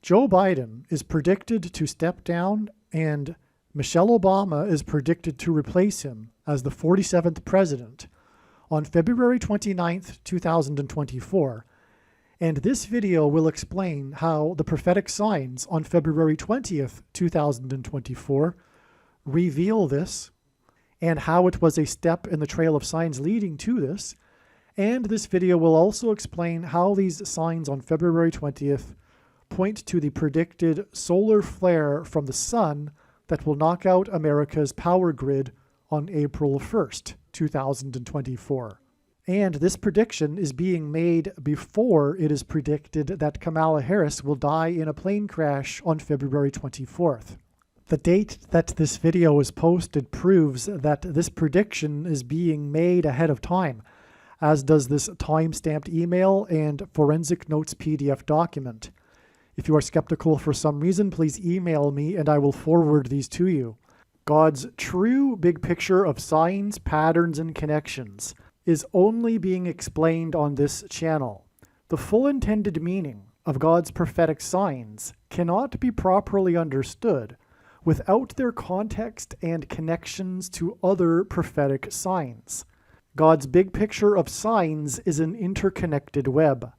Joe Biden is predicted to step down, and Michelle Obama is predicted to replace him as the 47th president on February 29th, 2024. And this video will explain how the prophetic signs on February 20th, 2024 reveal this, and how it was a step in the trail of signs leading to this. And this video will also explain how these signs on February 20th point to the predicted solar flare from the sun that will knock out America's power grid on April 1st, 2024. And this prediction is being made before it is predicted that Kamala Harris will die in a plane crash on February 24th. The date that this video is posted proves that this prediction is being made ahead of time, as does this time-stamped email and forensic notes PDF document. If you are skeptical for some reason, please email me and I will forward these to you. God's true big picture of signs, patterns, and connections is only being explained on this channel. The full intended meaning of God's prophetic signs cannot be properly understood without their context and connections to other prophetic signs. God's big picture of signs is an interconnected web.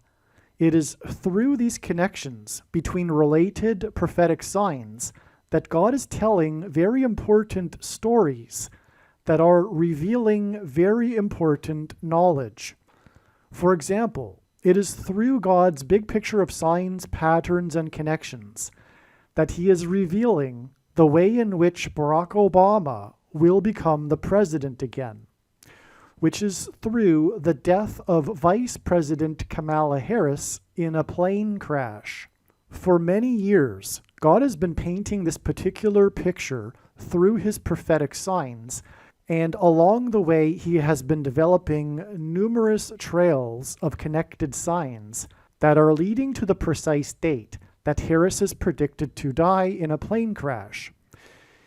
It is through these connections between related prophetic signs that God is telling very important stories that are revealing very important knowledge. For example, it is through God's big picture of signs, patterns, and connections that he is revealing the way in which Barack Obama will become the president again, which is through the death of Vice President Kamala Harris in a plane crash. For many years, God has been painting this particular picture through his prophetic signs, and along the way he has been developing numerous trails of connected signs that are leading to the precise date that Harris is predicted to die in a plane crash.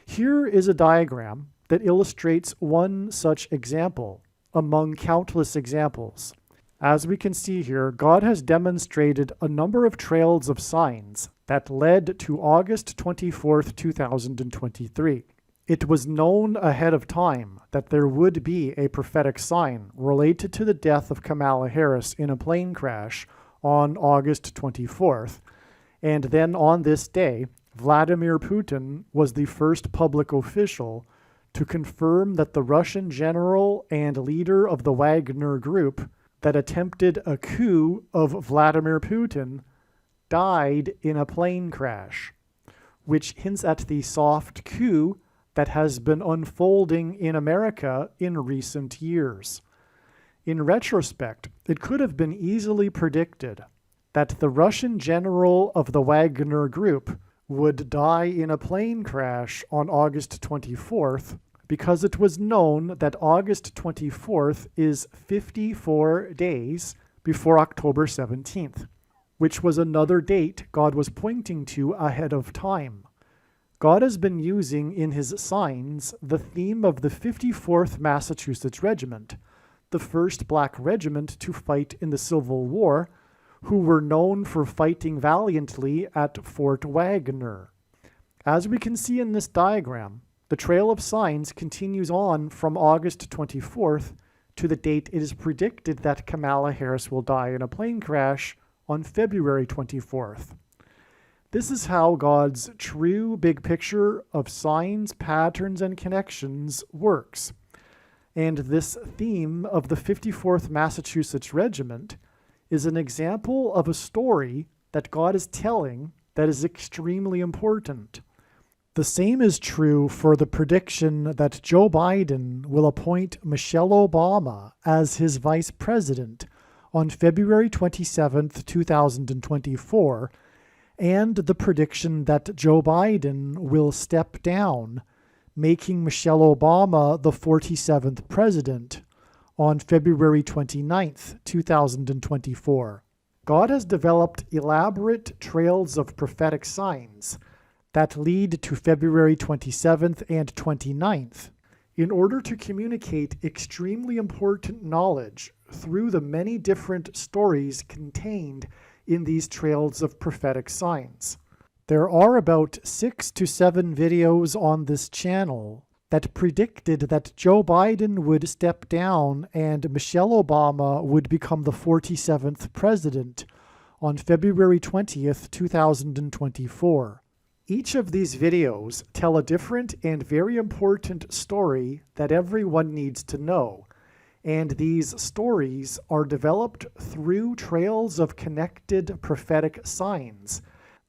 Here is a diagram that illustrates one such example among countless examples. As we can see here, God has demonstrated a number of trails of signs that led to August 24th, 2023. It was known ahead of time that there would be a prophetic sign related to the death of Kamala Harris in a plane crash on August 24th. And then on this day, Vladimir Putin was the first public official to confirm that the Russian general and leader of the Wagner Group that attempted a coup of Vladimir Putin died in a plane crash, which hints at the soft coup that has been unfolding in America in recent years. In retrospect, it could have been easily predicted that the Russian general of the Wagner Group would die in a plane crash on August 24th, because it was known that August 24th is 54 days before October 17th, which was another date God was pointing to ahead of time. God has been using in his signs the theme of the 54th Massachusetts Regiment, the first black regiment to fight in the Civil War, who were known for fighting valiantly at Fort Wagner. As we can see in this diagram, the trail of signs continues on from August 24th to the date it is predicted that Kamala Harris will die in a plane crash on February 24th. This is how God's true big picture of signs, patterns, and connections works. And this theme of the 54th Massachusetts Regiment is an example of a story that God is telling that is extremely important. The same is true for the prediction that Joe Biden will appoint Michelle Obama as his vice president on February 27th, 2024, and the prediction that Joe Biden will step down, making Michelle Obama the 47th president on February 29th, 2024. God has developed elaborate trails of prophetic signs that lead to February 27th and 29th in order to communicate extremely important knowledge through the many different stories contained in these trails of prophetic signs. There are about 6 to 7 videos on this channel that predicted that Joe Biden would step down and Michelle Obama would become the 47th president on February 20th, 2024. Each of these videos tell a different and very important story that everyone needs to know, and these stories are developed through trails of connected prophetic signs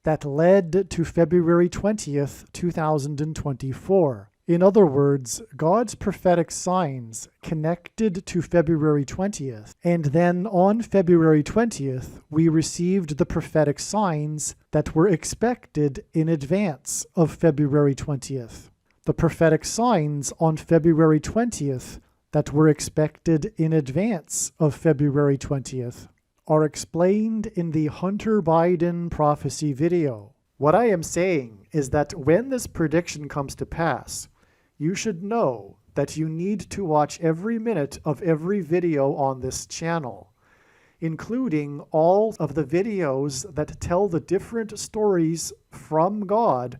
that led to February 20th, 2024. In other words, God's prophetic signs connected to February 20th, and then on February 20th, we received the prophetic signs that were expected in advance of February 20th. The prophetic signs on February 20th that were expected in advance of February 20th are explained in the Hunter Biden prophecy video. What I am saying is that when this prediction comes to pass, you should know that you need to watch every minute of every video on this channel, including all of the videos that tell the different stories from God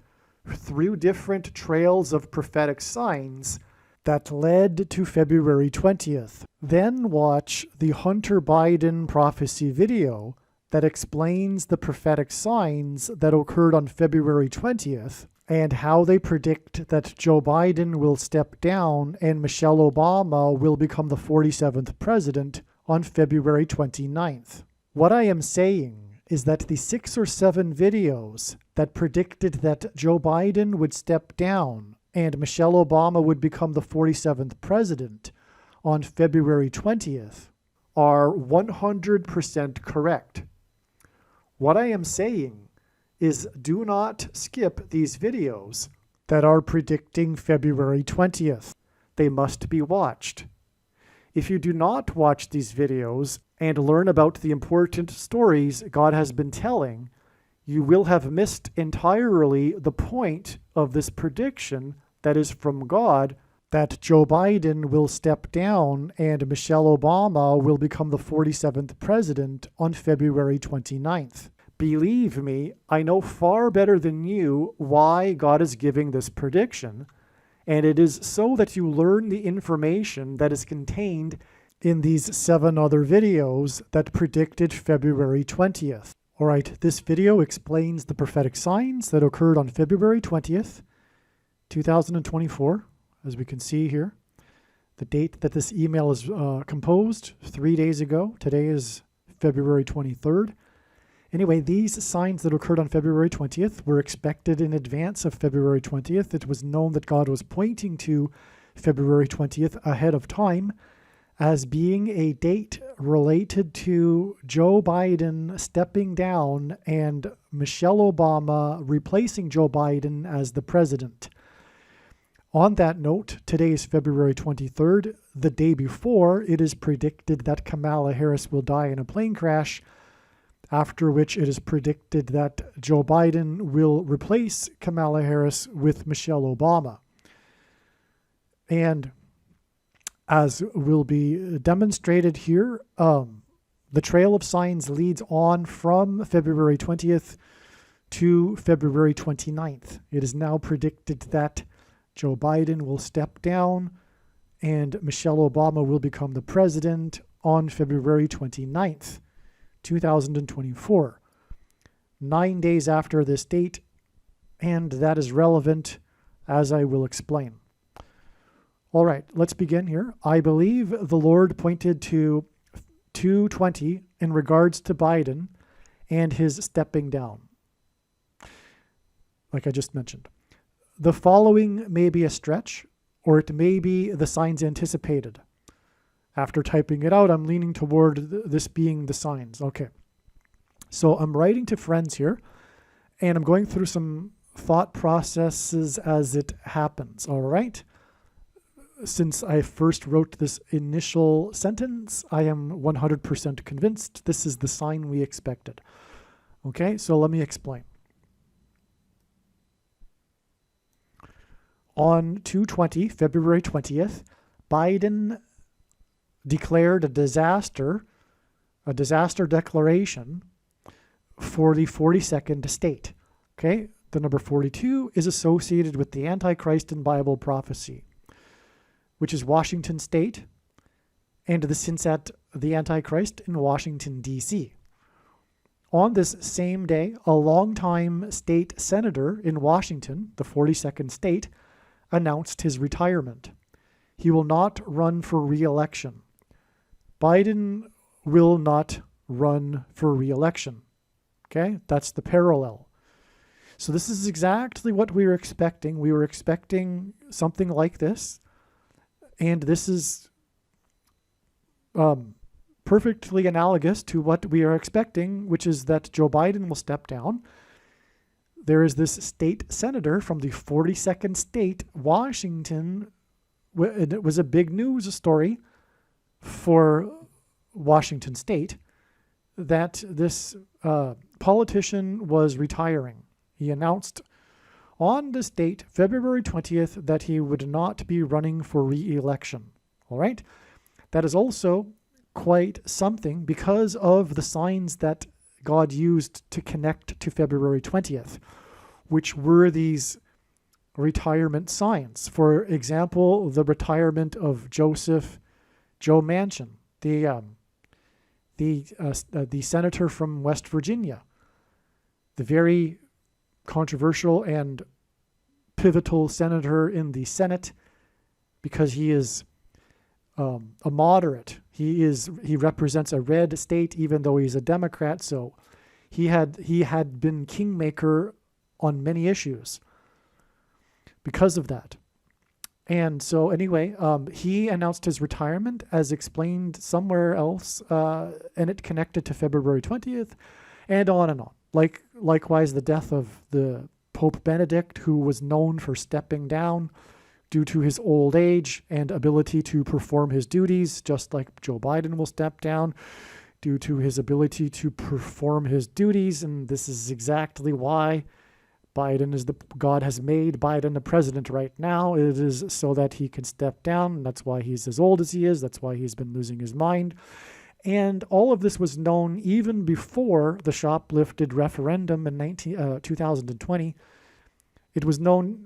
through different trails of prophetic signs that led to February 20th. Then watch the Hunter Biden prophecy video that explains the prophetic signs that occurred on February 20th and how they predict that Joe Biden will step down and Michelle Obama will become the 47th president on February 29th. What I am saying is that the 6 or 7 videos that predicted that Joe Biden would step down and Michelle Obama would become the 47th president on February 20th are 100% correct. What I am saying is do not skip these videos that are predicting February 20th. They must be watched. If you do not watch these videos and learn about the important stories God has been telling, you will have missed entirely the point of this prediction that is from God, that Joe Biden will step down and Michelle Obama will become the 47th president on February 29th. Believe me, I know far better than you why God is giving this prediction, and it is so that you learn the information that is contained in these 7 other videos that predicted February 20th. All right, this video explains the prophetic signs that occurred on February 20th, 2024, as we can see here. The date that this email is composed, 3 days ago. Today is February 23rd. Anyway, these signs that occurred on February 20th were expected in advance of February 20th. It was known that God was pointing to February 20th ahead of time as being a date related to Joe Biden stepping down and Michelle Obama replacing Joe Biden as the president. On that note, today is February 23rd. The day before, it is predicted that Kamala Harris will die in a plane crash, after which it is predicted that Joe Biden will replace Kamala Harris with Michelle Obama. And as will be demonstrated here, the trail of signs leads on from February 20th to February 29th. It is now predicted that Joe Biden will step down and Michelle Obama will become the president on February 29th. 2024, 9 days after this date, and that is relevant as I will explain. All right, let's begin here. I believe the Lord pointed to 2:20 in regards to Biden and his stepping down, like I just mentioned. The following may be a stretch, or it may be the signs anticipated. After typing it out, I'm leaning toward this being the signs. Okay. So I'm writing to friends here, and I'm going through some thought processes as it happens. All right. Since I first wrote this initial sentence, I am 100% convinced this is the sign we expected. Okay. So let me explain. On 2/20, February 20th, Biden declared a disaster declaration for the 42nd state, Okay, the number 42 is associated with the Antichrist in Bible prophecy, which is Washington State, and this hints at the Antichrist in Washington, D.C. On this same day, a longtime state senator in Washington, the 42nd state, announced his retirement. He will not run for re-election. Biden will not run for re-election. Okay, that's the parallel. So this is exactly what we were expecting. We were expecting something like this, and this is perfectly analogous to what we are expecting, which is that Joe Biden will step down. There is this state senator from the 42nd state, Washington, and it was a big news story for Washington State that this politician was retiring. He announced on this date, February 20th, that he would not be running for re-election. All right? That is also quite something because of the signs that God used to connect to February 20th, which were these retirement signs. For example, the retirement of Joe Manchin, the senator from West Virginia, the very controversial and pivotal senator in the Senate, because he is a moderate. He represents a red state, even though he's a Democrat. So he had been kingmaker on many issues because of that. And so anyway, he announced his retirement as explained somewhere else, and it connected to February 20th, and on and on. Likewise, the death of the Pope Benedict, who was known for stepping down due to his old age and ability to perform his duties, just like Joe Biden will step down due to his ability to perform his duties. And this is exactly why God has made Biden the president right now. It is so that he can step down. That's why he's as old as he is. That's why he's been losing his mind. And all of this was known even before the shoplifted referendum in 2020. It was known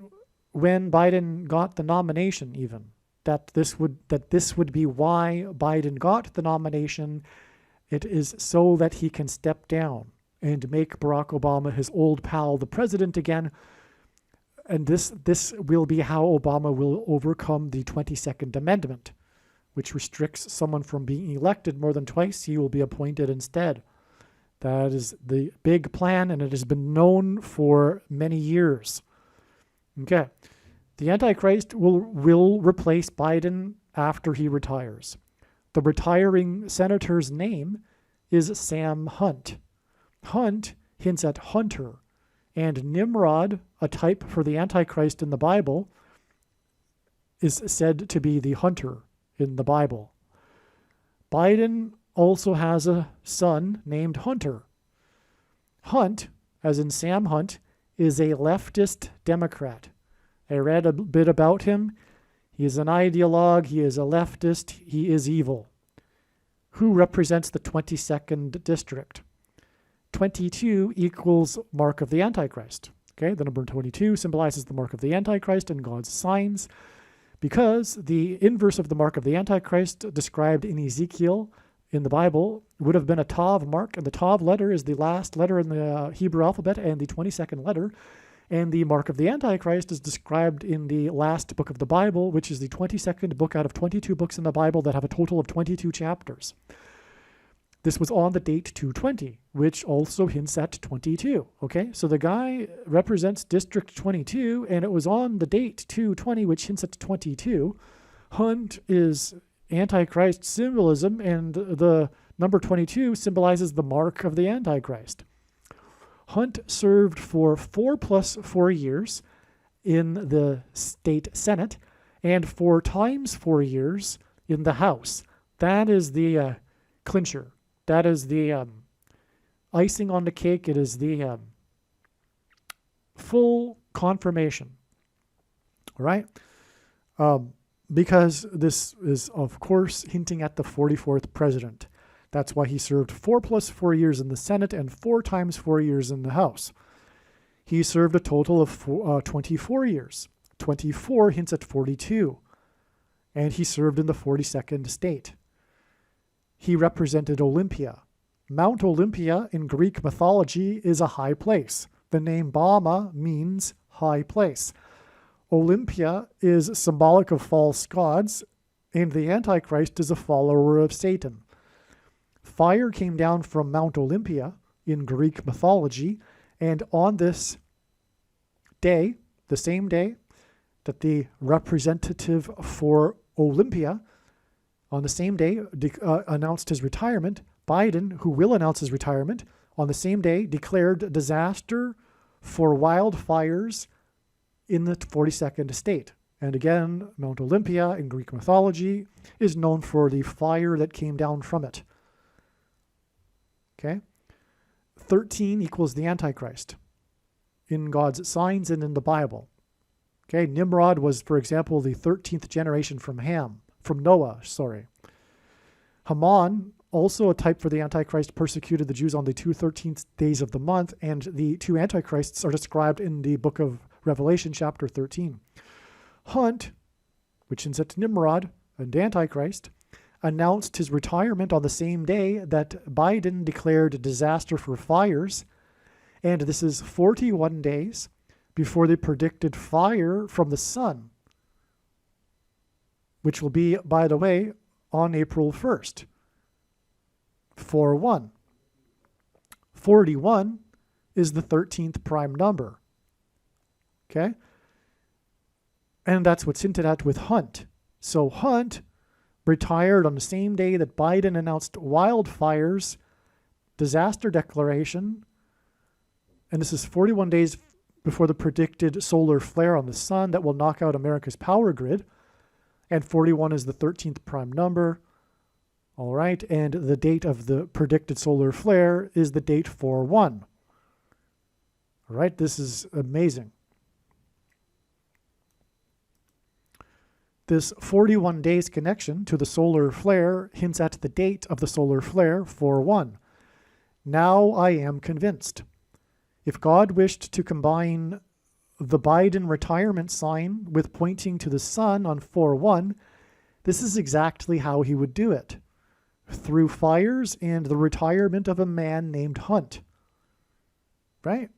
when Biden got the nomination, even that this would be why Biden got the nomination. It is so that he can step down and make Barack Obama, his old pal, the president again. And this will be how Obama will overcome the 22nd Amendment, which restricts someone from being elected more than twice. He will be appointed instead. That is the big plan, and it has been known for many years. Okay. The Antichrist will replace Biden after he retires. The retiring senator's name is Sam Hunt. Hunt hints at hunter, and Nimrod, a type for the Antichrist in the Bible, is said to be the hunter in the Bible. Biden also has a son named Hunter. Hunt, as in Sam Hunt, is a leftist Democrat. I read a bit about him. He is an ideologue. He is a leftist. He is evil. Who represents the 22nd district? 22 equals mark of the Antichrist. Okay, the number 22 symbolizes the mark of the Antichrist and God's signs, because the inverse of the mark of the Antichrist described in Ezekiel in the Bible would have been a Tav mark, and the Tav letter is the last letter in the Hebrew alphabet and the 22nd letter. And the mark of the Antichrist is described in the last book of the Bible, which is the 22nd book out of 22 books in the Bible that have a total of 22 chapters. This was on the date 220, which also hints at 22. Okay, so the guy represents District 22, and it was on the date 220, which hints at 22. Hunt is Antichrist symbolism, and the number 22 symbolizes the mark of the Antichrist. Hunt served for 4 + 4 years in the state Senate and 4 times 4 years in the House. That is the clincher. That is the icing on the cake. It is the full confirmation. All right? Because this is, of course, hinting at the 44th president. That's why he served 4 + 4 years in the Senate and 4 times 4 years in the House. He served a total of 24 years. 24 hints at 42. And he served in the 42nd state. He represented Olympia. Mount Olympia in Greek mythology is a high place. The name Bama means high place. Olympia is symbolic of false gods, and the Antichrist is a follower of Satan. Fire came down from Mount Olympia in Greek mythology, and on this day, the same day that the representative for Olympia, on the same day, announced his retirement, Biden, who will announce his retirement, on the same day declared disaster for wildfires in the 42nd state. And again, Mount Olympia in Greek mythology is known for the fire that came down from it. Okay? 13 equals the Antichrist in God's signs and in the Bible. Okay, Nimrod was, for example, the 13th generation from Noah. Haman, also a type for the Antichrist, persecuted the Jews on the 13th days of the month, and the two Antichrists are described in the book of Revelation, chapter 13. Hunt, which hints at Nimrod and Antichrist, announced his retirement on the same day that Biden declared disaster for fires, and this is 41 days before the predicted fire from the sun, which will be, by the way, on April 1st. 4-1. 41 is the 13th prime number. Okay? And that's what's hinted at with Hunt. So Hunt retired on the same day that Biden announced wildfires, disaster declaration, and this is 41 days before the predicted solar flare on the sun that will knock out America's power grid. And 41 is the 13th prime number. All right, and the date of the predicted solar flare is the date 4-1. All right, this is amazing. This 41 days connection to the solar flare hints at the date of the solar flare, 4-1. Now I am convinced. If God wished to combine the Biden retirement sign with pointing to the sun on 4-1, this is exactly how he would do it. Through fires and the retirement of a man named Hunt. Right?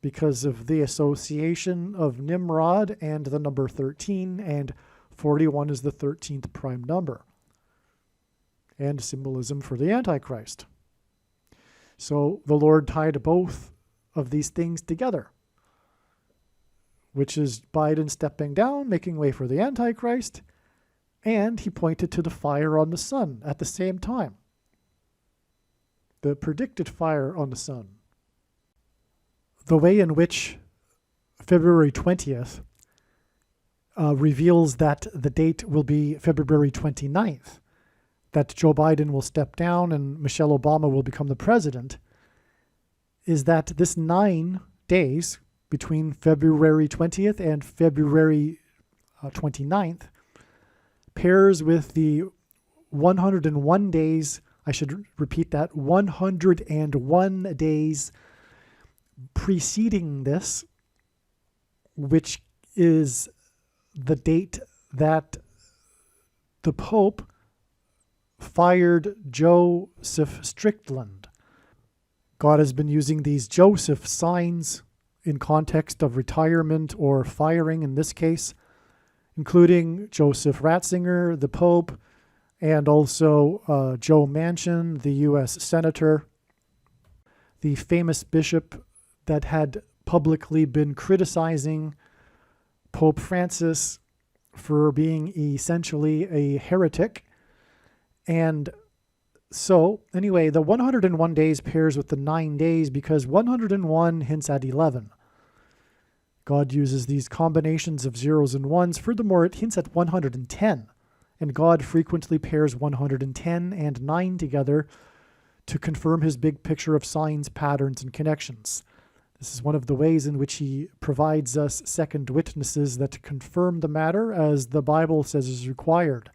Because of the association of Nimrod and the number 13, and 41 is the 13th prime number. And symbolism for the Antichrist. So the Lord tied both of these things together, which is Biden stepping down, making way for the Antichrist, and he pointed to the fire on the sun at the same time. The predicted fire on the sun. The way in which February 20th reveals that the date will be February 29th, that Joe Biden will step down and Michelle Obama will become the president, is that this 9 days between February 20th and February 29th pairs with the 101 days, I should repeat that, 101 days preceding this, which is the date that the Pope fired Joseph Strickland. God has been using these Joseph signs in context of retirement or firing in this case, including Joseph Ratzinger, the Pope, and also Joe Manchin, the U.S. Senator, the famous bishop that had publicly been criticizing Pope Francis for being essentially a heretic. And so, anyway, the 101 days pairs with the 9 days because 101 hints at 11. God uses these combinations of zeros and ones. Furthermore, it hints at 110. And God frequently pairs 110 and 9 together to confirm his big picture of signs, patterns, and connections. This is one of the ways in which he provides us second witnesses that confirm the matter, as the Bible says is required.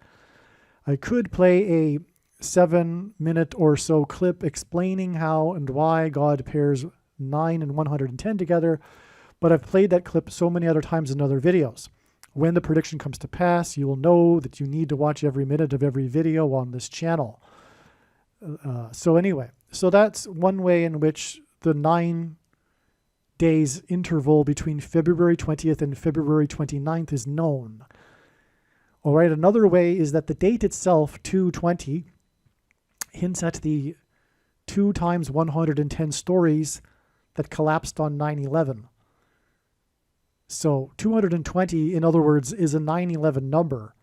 I could play a 7-minute or so clip explaining how and why God pairs 9 and 110 together, but I've played that clip so many other times in other videos. When the prediction comes to pass, you will know that you need to watch every minute of every video on this channel. So anyway, so that's one way in which the 9 days interval between February 20th and February 29th is known. All right, another way is that the date itself, 2/20, hints at the 2 times 110 stories that collapsed on 9/11. So 220, in other words, is a 9/11 number.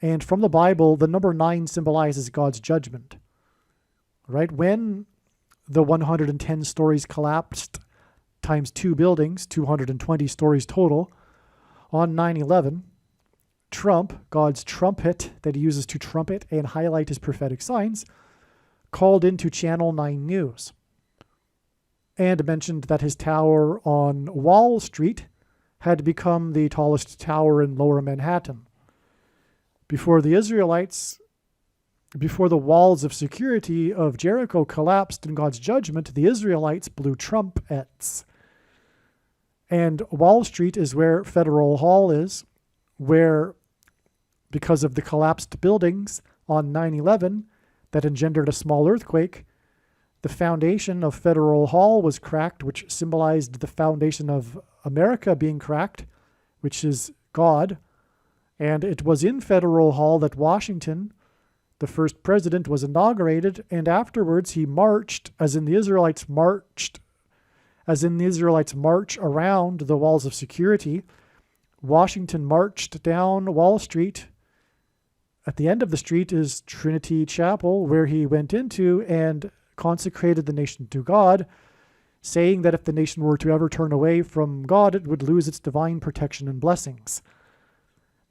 And from the Bible, the number 9 symbolizes God's judgment. Right? When the 110 stories collapsed times 2 buildings, 220 stories total, on 9/11, Trump, God's trumpet that he uses to trumpet and highlight his prophetic signs, called into Channel 9 News and mentioned that his tower on Wall Street had become the tallest tower in Lower Manhattan. Before the walls of security of Jericho collapsed in God's judgment, the Israelites blew trumpets. And Wall Street is where Federal Hall is, where, because of the collapsed buildings on 9/11 that engendered a small earthquake, the foundation of Federal Hall was cracked, which symbolized the foundation of America being cracked, which is God. And it was in Federal Hall that Washington, the first president, was inaugurated, and afterwards he marched, as in the Israelites march around the walls of security. Washington marched down Wall Street. At the end of the street is Trinity Chapel, where he went into and consecrated the nation to God, saying that if the nation were to ever turn away from God, it would lose its divine protection and blessings.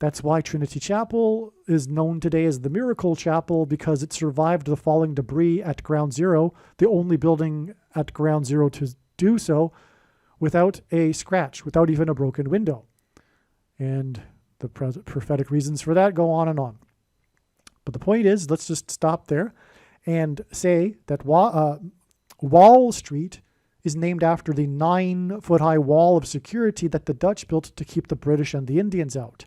That's why Trinity Chapel is known today as the Miracle Chapel, because it survived the falling debris at Ground Zero, the only building at Ground Zero to do so, without a scratch, without even a broken window. And the prophetic reasons for that go on and on. But the point is, let's just stop there and say that Wall Street is named after the 9-foot-high wall of security that the Dutch built to keep the British and the Indians out.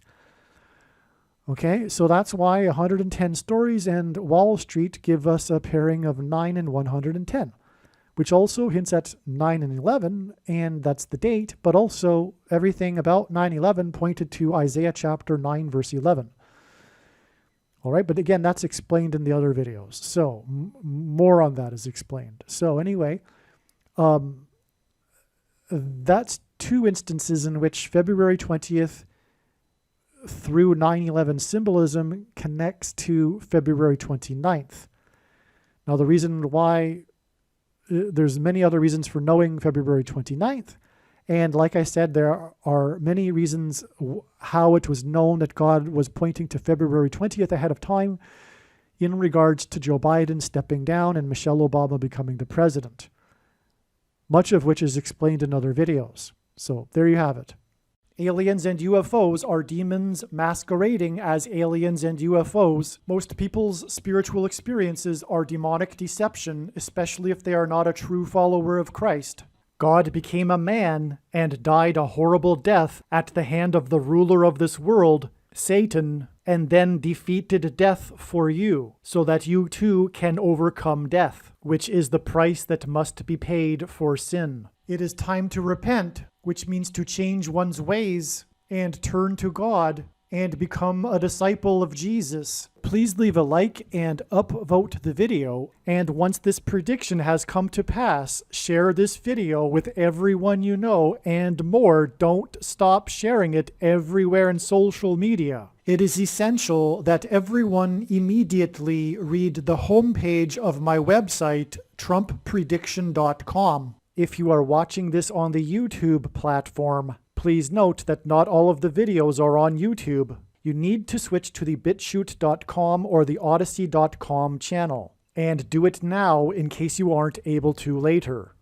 Okay, so that's why 110 stories and Wall Street give us a pairing of 9 and 110, which also hints at 9 and 11, and that's the date, but also everything about 9/11 pointed to Isaiah chapter 9, verse 11. All right, but again, that's explained in the other videos. So more on that is explained. So anyway, that's 2 instances in which February 20th through 9/11 symbolism connects to February 29th. Now, the reason why, there's many other reasons for knowing February 29th. And like I said, there are many reasons how it was known that God was pointing to February 20th ahead of time in regards to Joe Biden stepping down and Michelle Obama becoming the president, much of which is explained in other videos. So there you have it. Aliens and UFOs are demons masquerading as aliens and UFOs. Most people's spiritual experiences are demonic deception, especially if they are not a true follower of Christ. God became a man and died a horrible death at the hand of the ruler of this world, Satan, and then defeated death for you, so that you too can overcome death, which is the price that must be paid for sin. It is time to repent, which means to change one's ways and turn to God and become a disciple of Jesus. Please leave a like and upvote the video. And once this prediction has come to pass, share this video with everyone you know, and more. Don't stop sharing it everywhere in social media. It is essential that everyone immediately read the homepage of my website, TrumpPrediction.com. If you are watching this on the YouTube platform, please note that not all of the videos are on YouTube. You need to switch to the BitChute.com or the Odyssey.com channel. And do it now in case you aren't able to later.